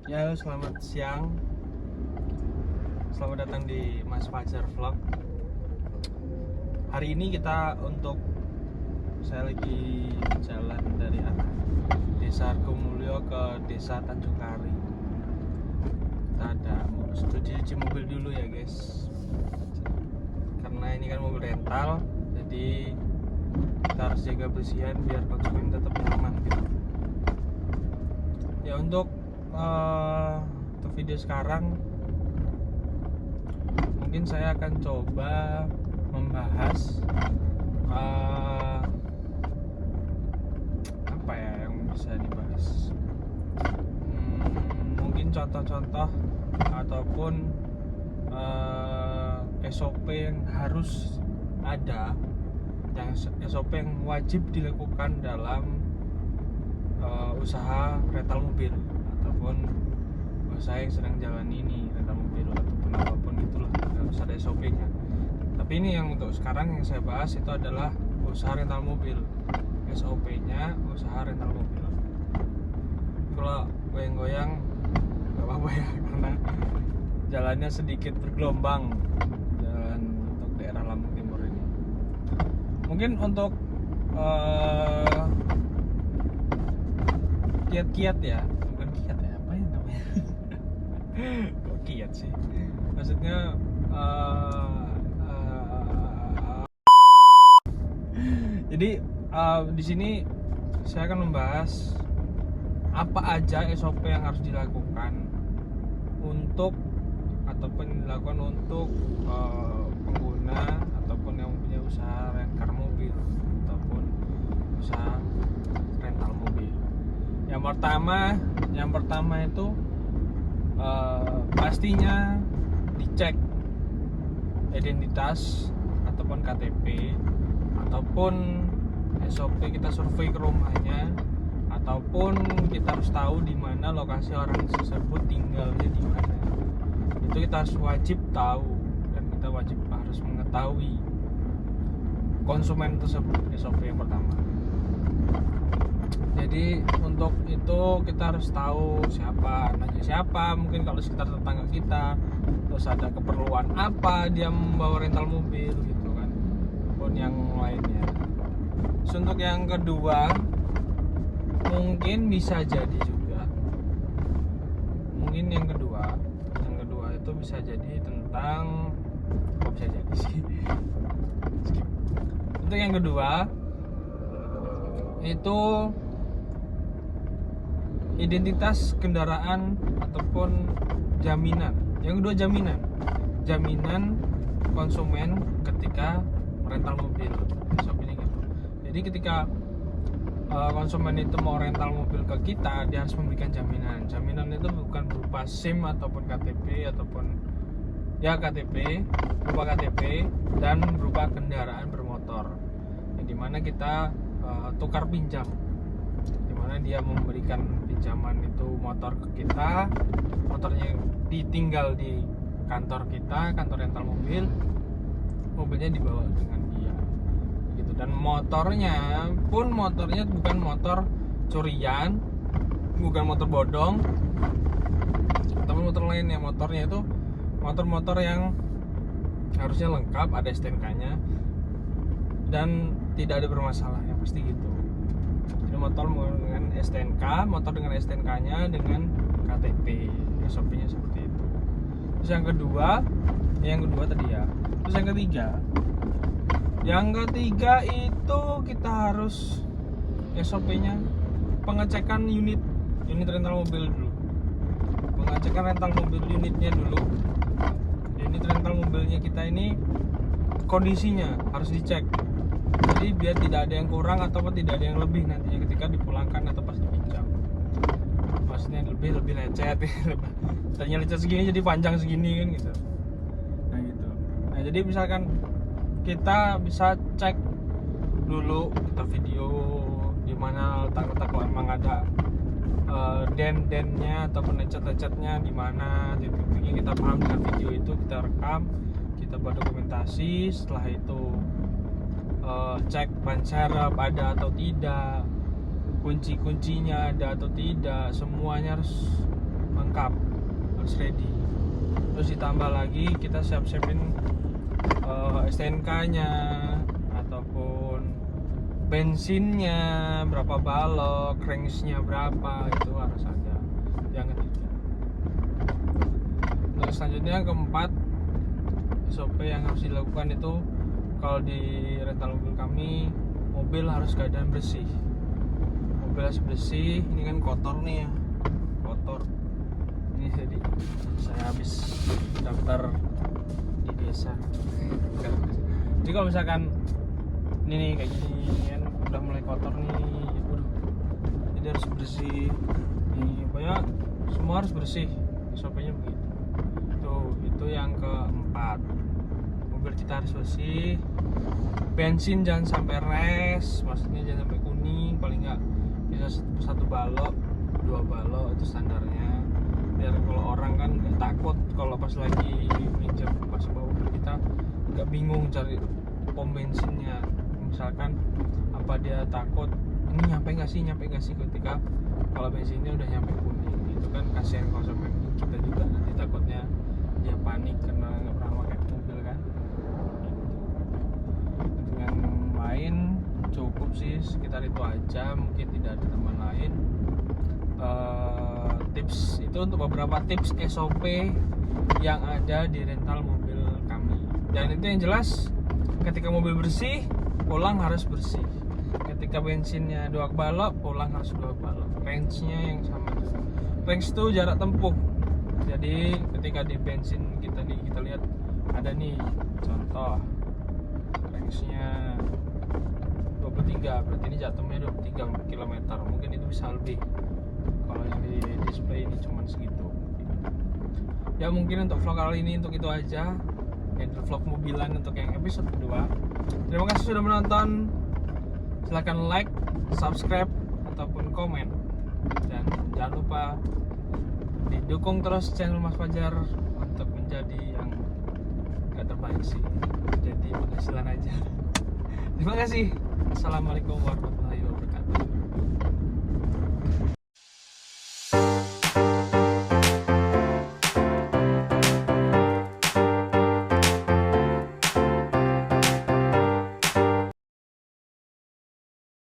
Ya, selamat siang. Selamat datang di Mas Fajar Vlog. Hari ini saya lagi jalan dari Desa Argomulyo ke Desa Tanjung Kari. Kita ada cuci mobil dulu ya guys. Karena ini kan mobil rental, jadi kita harus jaga bersihan biar konsumen tetap nyaman gitu. Ya, untuk video sekarang mungkin saya akan coba membahas apa ya yang bisa dibahas. Mungkin contoh-contoh ataupun SOP yang harus ada, yang SOP yang wajib dilakukan dalam usaha rental mobil ataupun usaha yang sedang jalan ini, rental mobil ataupun apapun itulah, harus ada SOP-nya. Tapi ini yang untuk sekarang yang saya bahas itu adalah usaha rental mobil. SOP-nya usaha rental mobil. Kalau goyang-goyang nggak apa-apa ya, karena jalannya sedikit bergelombang, jalan untuk daerah Lampung Timur ini. Mungkin untuk kiat-kiat ya, bukan kiat ya, apa ya namanya? Kok kiat sih? Maksudnya jadi di sini saya akan membahas apa aja SOP yang harus dilakukan untuk pengguna ataupun yang punya usaha rental mobil ataupun usaha rental mobil. Yang pertama itu pastinya dicek identitas ataupun KTP, ataupun SOP kita survei ke rumahnya, ataupun kita harus tahu di mana lokasi orang tersebut tinggalnya di mana. Itu kita harus wajib tahu, dan kita harus mengetahui konsumen tersebut. SOP yang pertama. Jadi untuk itu kita harus tahu nanya siapa, mungkin kalau sekitar tetangga kita, terus ada keperluan apa dia membawa rental mobil gitu kan, pun yang lainnya. Terus untuk yang kedua, mungkin bisa jadi juga, itu bisa jadi tentang, kok bisa jadi sih? Untuk yang kedua itu identitas kendaraan ataupun jaminan. Yang kedua jaminan konsumen ketika rental mobil. SOP-nya gitu. Jadi ketika konsumen itu mau rental mobil ke kita, dia harus memberikan jaminan. Jaminan itu bukan berupa SIM ataupun KTP ataupun berupa KTP dan berupa kendaraan bermotor. Yang dimana kita tukar pinjam, dimana dia memberikan pinjaman itu motor ke kita, motornya ditinggal di kantor kita, kantor rental mobil, mobilnya dibawa dengan dia gitu. Dan motornya bukan motor curian, bukan motor bodong, tapi motor lainnya. Motornya itu motor yang harusnya lengkap, ada STNK-nya dan tidak ada bermasalah, yang pasti gitu. Jadi motor dengan STNK-nya dengan KTP, SOP-nya seperti itu. Terus yang kedua tadi ya. Terus yang ketiga itu kita harus SOP-nya pengecekan unit rental mobil dulu. Pengecekan rental mobil unitnya dulu. Unit rental mobilnya kita ini kondisinya harus dicek. Jadi biar tidak ada yang kurang ataupun tidak ada yang lebih nantinya ketika dipulangkan atau pas dipinjam. Maksudnya lebih lecet. Tadinya lecet segini jadi panjang segini kan gitu. Nah gitu. Nah jadi misalkan kita bisa cek dulu, kita video di mana letak-letak kalau emang ada den-dennya ataupun lecet-lecetnya di mana, titik-titiknya kita paham dengan video itu, kita rekam, kita buat dokumentasi. Setelah itu cek ban serep ada atau tidak, kunci-kuncinya ada atau tidak, semuanya harus lengkap, harus ready. Terus ditambah lagi kita siap-siapin STNK-nya ataupun bensinnya berapa balok, cranksnya berapa, itu harus ada. Yang ketiga. Terus selanjutnya yang keempat, SOP yang harus dilakukan itu kalau di rental mobil kami, mobil harus keadaan bersih. Mobil harus bersih. Ini kan kotor nih ya, kotor. Ini jadi saya habis daftar di desa. Jadi kalau misalkan ini nih kayak gini kan udah mulai kotor nih, waduh, jadi harus bersih. Nih pokoknya semua harus bersih. SOP-nya begitu. Tuh, itu yang keempat. Mobil kita harus bersih. Bensin jangan sampai res, maksudnya jangan sampai kuning, paling nggak bisa satu balok, 2 balok itu standarnya. Biar kalau orang kan nggak takut kalau pas lagi minjem, pas bawa mobil kita nggak bingung cari pom bensinnya. Misalkan apa dia takut ini nyampe nggak sih ketika kalau bensinnya udah nyampe kuning, itu kan kasihan konsumen kita juga, nanti takutnya dia panik karena nggak pernah pakai mobil kan. Dengan lain cukup sih, sekitar itu aja, mungkin tidak ada teman lain. Tips itu untuk beberapa tips SOP yang ada di rental mobil kami, dan itu yang jelas ketika mobil bersih, pulang harus bersih. Ketika bensinnya 2 balok, pulang harus 2 balok. Range-nya yang sama. Range itu jarak tempuh. Jadi ketika di bensin kita lihat ada nih contoh range-nya 23, berarti ini jatuhnya 23 km. Mungkin itu bisa lebih. Kalau yang di display ini cuma segitu. Ya mungkin untuk vlog kali ini untuk itu aja. Vlog mobilan untuk yang episode kedua. Terima kasih sudah menonton. Silahkan like, subscribe, ataupun komen. Dan jangan lupa didukung terus channel Mas Fajar untuk menjadi yang gak terbaik sih, jadi penghasilan aja. Terima kasih. Assalamualaikum warahmatullahi wabarakatuh.